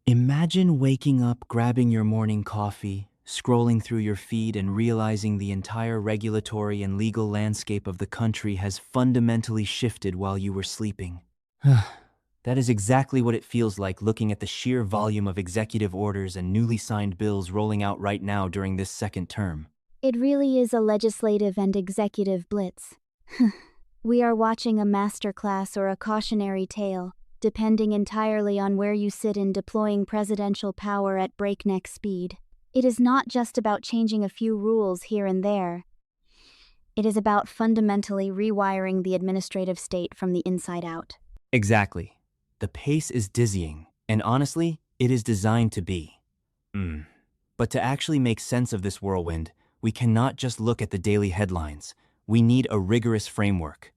Imagine waking up, grabbing your morning coffee, scrolling through your feed, and realizing the entire regulatory and legal landscape of the country has fundamentally shifted while you were sleeping. That is exactly what it feels like looking at the sheer volume of executive orders and newly signed bills rolling out right now during this second term. It really is a legislative and executive blitz. We are watching a masterclass or a cautionary tale, depending entirely on where you sit in deploying presidential power at breakneck speed. It is not just about changing a few rules here and there. It is about fundamentally rewiring the administrative state from the inside out. Exactly. The pace is dizzying, and honestly, it is designed to be. But to actually make sense of this whirlwind, we cannot just look at the daily headlines. We need a rigorous framework.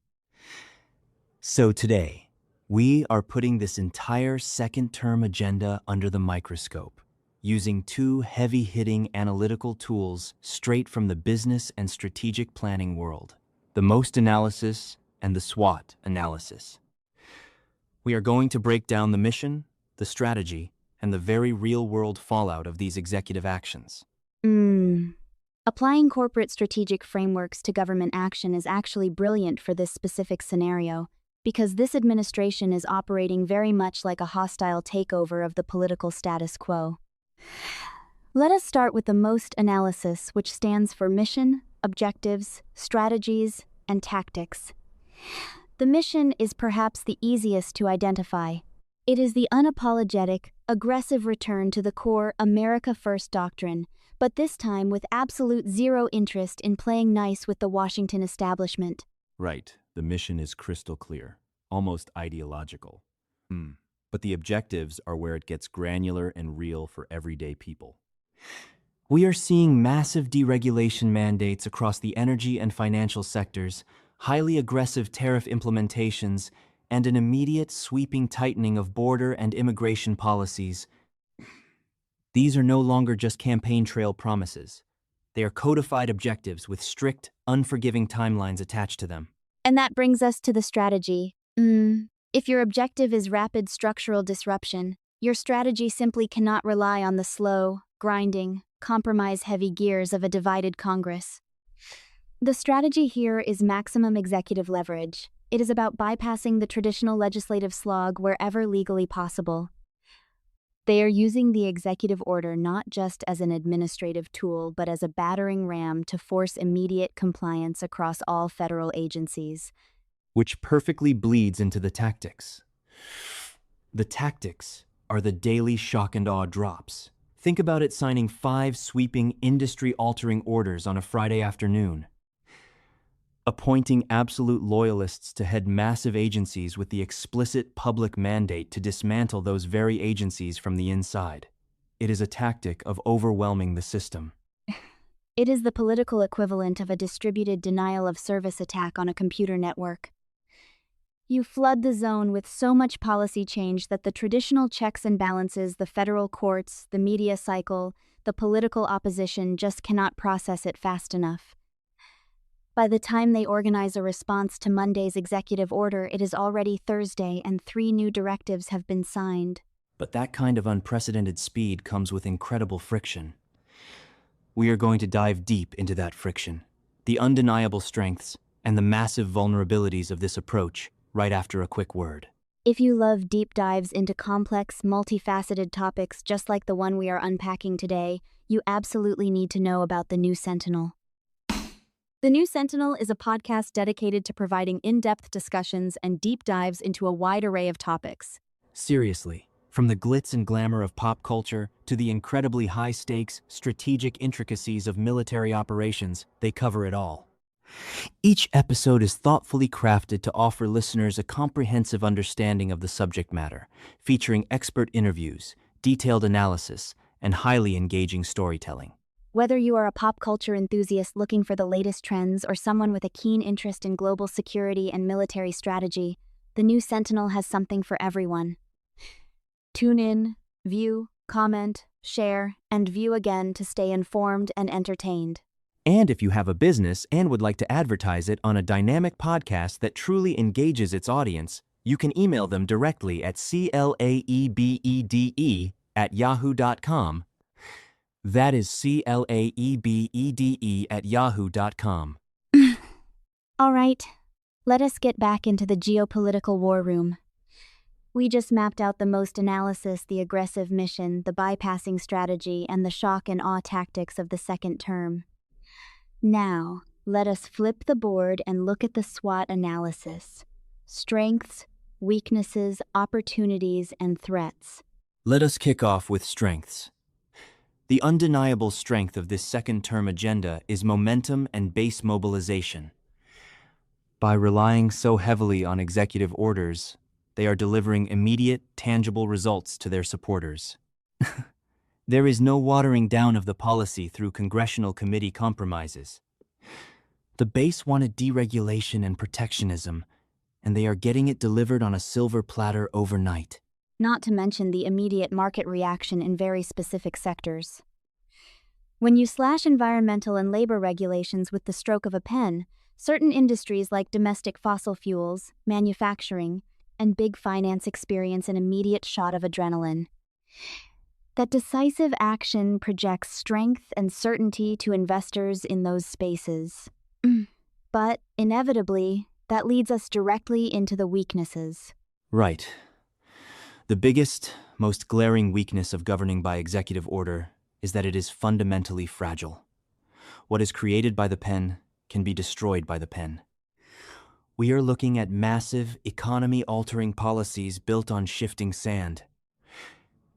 So today, we are putting this entire second-term agenda under the microscope, using two heavy-hitting analytical tools straight from the business and strategic planning world, the MOST analysis and the SWOT analysis. We are going to break down the mission, the strategy, and the very real-world fallout of these executive actions. Applying corporate strategic frameworks to government action is actually brilliant for this specific scenario, because this administration is operating very much like a hostile takeover of the political status quo. Let us start with the MOST analysis, which stands for mission, objectives, strategies, and tactics. The mission is perhaps the easiest to identify. It is the unapologetic, aggressive return to the core America First doctrine, but this time with absolute zero interest in playing nice with the Washington establishment. Right, the mission is crystal clear, almost ideological. But the objectives are where it gets granular and real for everyday people. We are seeing massive deregulation mandates across the energy and financial sectors, highly aggressive tariff implementations, and an immediate sweeping tightening of border and immigration policies. These are no longer just campaign trail promises. They are codified objectives with strict, unforgiving timelines attached to them. And that brings us to the strategy. If your objective is rapid structural disruption, your strategy simply cannot rely on the slow, grinding, compromise-heavy gears of a divided Congress. The strategy here is maximum executive leverage. It is about bypassing the traditional legislative slog wherever legally possible. They are using the executive order not just as an administrative tool, but as a battering ram to force immediate compliance across all federal agencies. Which perfectly bleeds into the tactics. The tactics are the daily shock and awe drops. Think about it signing 5 sweeping, industry-altering orders on a Friday afternoon. Appointing absolute loyalists to head massive agencies with the explicit public mandate to dismantle those very agencies from the inside. It is a tactic of overwhelming the system. It is the political equivalent of a distributed denial of service attack on a computer network. You flood the zone with so much policy change that the traditional checks and balances, the federal courts, the media cycle, the political opposition just cannot process it fast enough. By the time they organize a response to Monday's executive order, it is already Thursday and 3 new directives have been signed. But that kind of unprecedented speed comes with incredible friction. We are going to dive deep into that friction, the undeniable strengths, and the massive vulnerabilities of this approach right after a quick word. If you love deep dives into complex, multifaceted topics just like the one we are unpacking today, you absolutely need to know about The New Sentinel. The New Sentinel is a podcast dedicated to providing in-depth discussions and deep dives into a wide array of topics. Seriously, from the glitz and glamour of pop culture to the incredibly high-stakes, strategic intricacies of military operations, they cover it all. Each episode is thoughtfully crafted to offer listeners a comprehensive understanding of the subject matter, featuring expert interviews, detailed analysis, and highly engaging storytelling. Whether you are a pop culture enthusiast looking for the latest trends or someone with a keen interest in global security and military strategy, The New Sentinel has something for everyone. Tune in, view, comment, share, and view again to stay informed and entertained. And if you have a business and would like to advertise it on a dynamic podcast that truly engages its audience, you can email them directly at claebede at yahoo.com. That is CLAEBEDE at yahoo.com. All right, let us get back into the geopolitical war room. We just mapped out the most analysis, the aggressive mission, the bypassing strategy, and the shock and awe tactics of the second term. Now, let us flip the board and look at the SWOT analysis. Strengths, weaknesses, opportunities, and threats. Let us kick off with strengths. The undeniable strength of this second-term agenda is momentum and base mobilization. By relying so heavily on executive orders, they are delivering immediate, tangible results to their supporters. There is no watering down of the policy through congressional committee compromises. The base wanted deregulation and protectionism, and they are getting it delivered on a silver platter overnight. Not to mention the immediate market reaction in very specific sectors. When you slash environmental and labor regulations with the stroke of a pen, certain industries like domestic fossil fuels, manufacturing, and big finance experience an immediate shot of adrenaline. That decisive action projects strength and certainty to investors in those spaces. But, inevitably, that leads us directly into the weaknesses. Right. The biggest, most glaring weakness of governing by executive order is that it is fundamentally fragile. What is created by the pen can be destroyed by the pen. We are looking at massive, economy-altering policies built on shifting sand.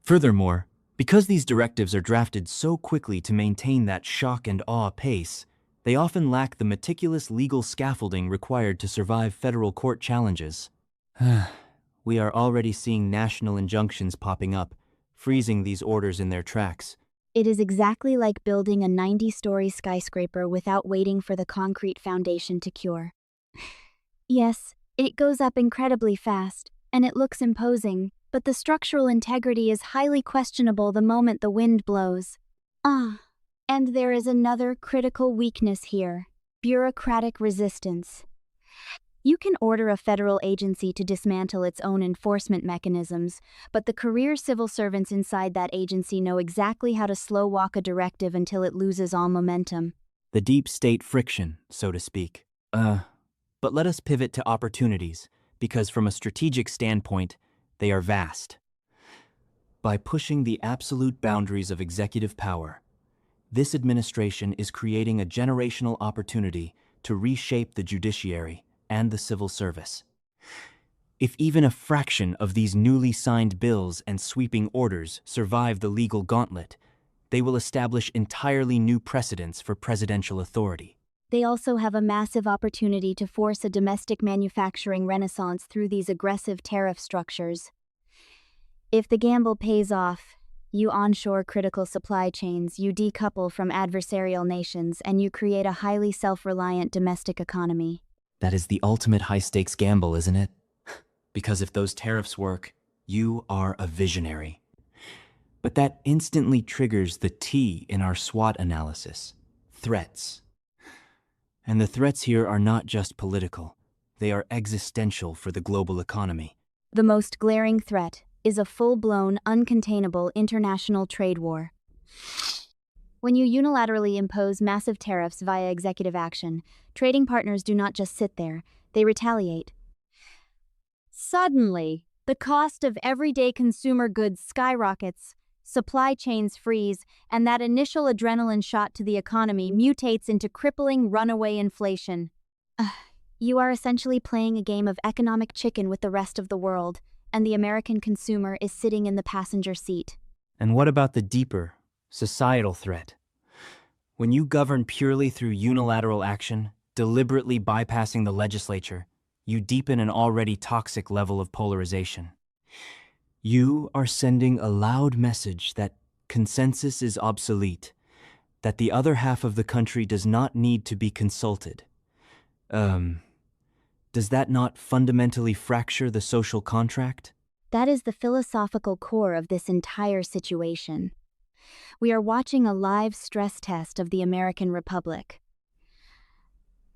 Furthermore, because these directives are drafted so quickly to maintain that shock and awe pace, they often lack the meticulous legal scaffolding required to survive federal court challenges. We are already seeing national injunctions popping up, freezing these orders in their tracks. It is exactly like building a 90-story skyscraper without waiting for the concrete foundation to cure. Yes, it goes up incredibly fast, and it looks imposing, but the structural integrity is highly questionable the moment the wind blows. And there is another critical weakness here: bureaucratic resistance. You can order a federal agency to dismantle its own enforcement mechanisms, but the career civil servants inside that agency know exactly how to slow walk a directive until it loses all momentum. The deep state friction, so to speak. But let us pivot to opportunities, because from a strategic standpoint, they are vast. By pushing the absolute boundaries of executive power, this administration is creating a generational opportunity to reshape the judiciary and the civil service. If even a fraction of these newly signed bills and sweeping orders survive the legal gauntlet, they will establish entirely new precedents for presidential authority. They also have a massive opportunity to force a domestic manufacturing renaissance through these aggressive tariff structures. If the gamble pays off, you onshore critical supply chains, you decouple from adversarial nations, and you create a highly self-reliant domestic economy. That is the ultimate high-stakes gamble, isn't it? Because if those tariffs work, you are a visionary. But that instantly triggers the T in our SWOT analysis: threats. And the threats here are not just political. They are existential for the global economy. The most glaring threat is a full-blown, uncontainable international trade war. When you unilaterally impose massive tariffs via executive action, trading partners do not just sit there, they retaliate. Suddenly, the cost of everyday consumer goods skyrockets, supply chains freeze, and that initial adrenaline shot to the economy mutates into crippling runaway inflation. You are essentially playing a game of economic chicken with the rest of the world, and the American consumer is sitting in the passenger seat. And what about the deeper, societal threat? When you govern purely through unilateral action, deliberately bypassing the legislature, you deepen an already toxic level of polarization. You are sending a loud message that consensus is obsolete, that the other half of the country does not need to be consulted. Does that not fundamentally fracture the social contract? That is the philosophical core of this entire situation. We are watching a live stress test of the American Republic.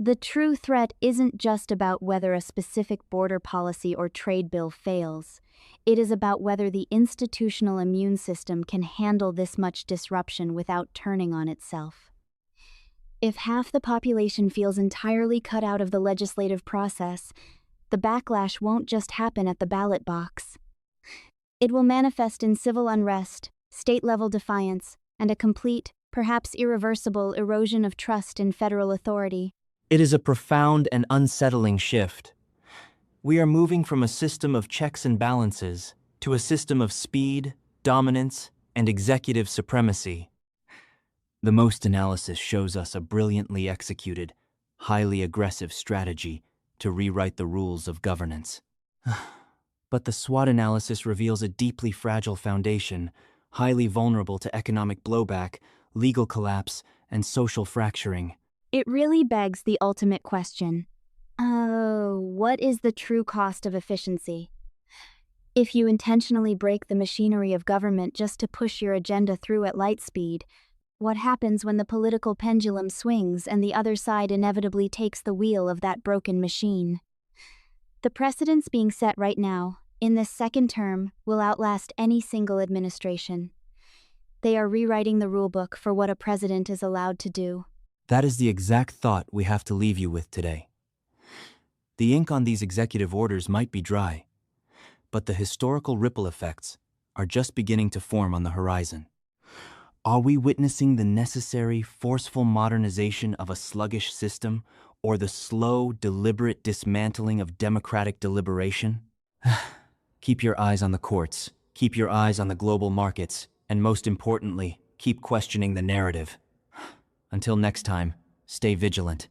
The true threat isn't just about whether a specific border policy or trade bill fails. It is about whether the institutional immune system can handle this much disruption without turning on itself. If half the population feels entirely cut out of the legislative process, the backlash won't just happen at the ballot box. It will manifest in civil unrest, state-level defiance, and a complete, perhaps irreversible, erosion of trust in federal authority. It is a profound and unsettling shift. We are moving from a system of checks and balances to a system of speed, dominance, and executive supremacy. The most analysis shows us a brilliantly executed, highly aggressive strategy to rewrite the rules of governance. But the SWOT analysis reveals a deeply fragile foundation, highly vulnerable to economic blowback, legal collapse, and social fracturing. It really begs the ultimate question. What is the true cost of efficiency? If you intentionally break the machinery of government just to push your agenda through at light speed, what happens when the political pendulum swings and the other side inevitably takes the wheel of that broken machine? The precedents being set right now, in this second term, will outlast any single administration. They are rewriting the rulebook for what a president is allowed to do. That is the exact thought we have to leave you with today. The ink on these executive orders might be dry, but the historical ripple effects are just beginning to form on the horizon. Are we witnessing the necessary, forceful modernization of a sluggish system, or the slow, deliberate dismantling of democratic deliberation? Keep your eyes on the courts, keep your eyes on the global markets, and most importantly, keep questioning the narrative. Until next time, stay vigilant.